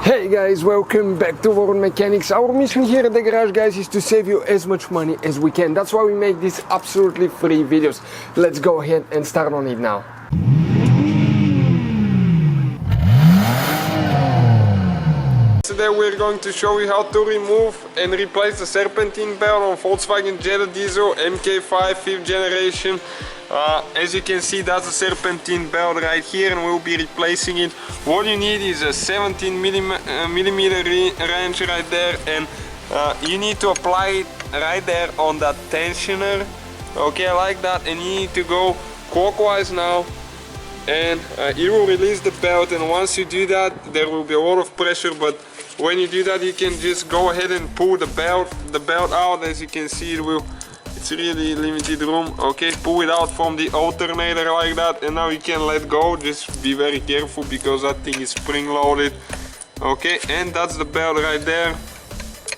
Hey guys, welcome back to World Mechanics. Our mission here at the garage, guys, is to save you as much money as we can. That's why we make these absolutely free videos. Let's go ahead and start on it now. Today we're going to show you how to remove and replace the Serpentine belt on Volkswagen Jetta diesel MK5 5th generation. As you can see, that's a Serpentine belt right here, and we'll be replacing it. What you need is a 17 millimeter wrench right there, and you need to apply it right there on that tensioner, okay, like that, and you need to go clockwise now, and it will release the belt. And once you do that, there will be a lot of pressure, but when you do that, you can just go ahead and pull the belt out. As you can see, it's really limited room. Okay, pull it out from the alternator like that, and now you can let go. Just be very careful because that thing is spring loaded. Okay, and that's the belt right there.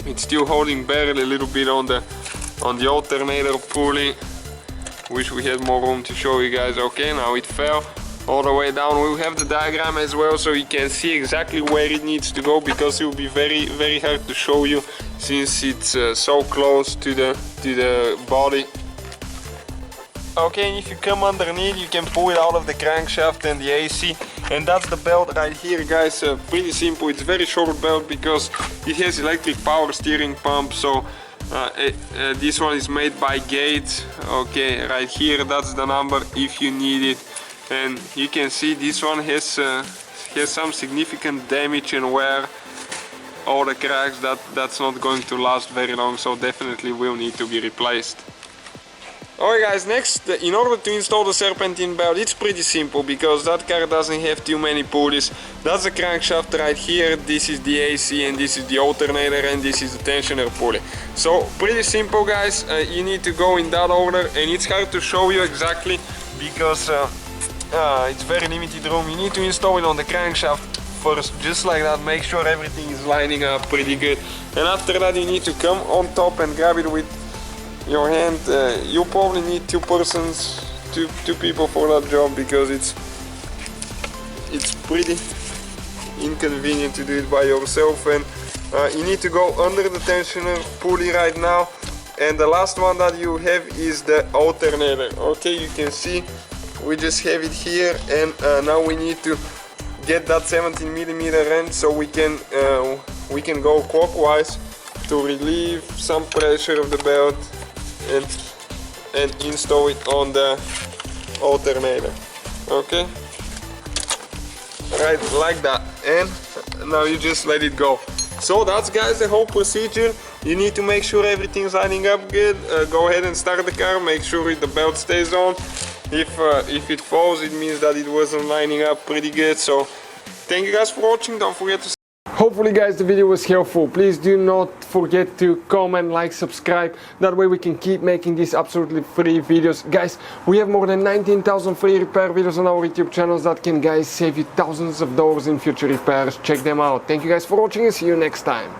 It's still holding barely a little bit on the alternator pulley. Wish we had more room to show you guys. Okay, now it fell all the way down. We'll have the diagram as well, so you can see exactly where it needs to go, because it will be very hard to show you since it's so close to the body. Okay, and if you come underneath, you can pull it out of the crankshaft and the AC, and that's the belt right here, guys. Pretty simple. It's very short belt because it has electric power steering pump. So this one is made by Gates. Okay, right here, that's the number if you need it. And you can see this one has some significant damage and wear. All the cracks, that's not going to last very long, so definitely will need to be replaced. Alright guys, next, in order to install the Serpentine belt, it's pretty simple because that car doesn't have too many pulleys. That's the crankshaft right here, this is the AC, and this is the alternator, and this is the tensioner pulley. So pretty simple, guys. You need to go in that order, and it's hard to show you exactly because it's very limited room. You need to install it on the crankshaft first, just like that. Make sure everything is lining up pretty good, and after that you need to come on top and grab it with your hand. You'll probably need two people for that job because it's pretty inconvenient to do it by yourself. And you need to go under the tensioner pulley right now, and the last one that you have is the alternator. Okay, you can see we just have it here, and now we need to get that 17 millimeter wrench so we can go clockwise to relieve some pressure of the belt and install it on the alternator. Okay, right like that, and now you just let it go. So that's, guys, the whole procedure. You need to make sure everything's lining up good. Go ahead and start the car, make sure the belt stays on. If it falls, it means that it wasn't lining up pretty good. So thank you guys for watching. Don't forget to... Hopefully, guys, the video was helpful. Please do not forget to comment, like, subscribe. That way we can keep making these absolutely free videos. Guys, we have more than 19,000 free repair videos on our YouTube channels that can, guys, save you thousands of dollars in future repairs. Check them out. Thank you guys for watching, and see you next time.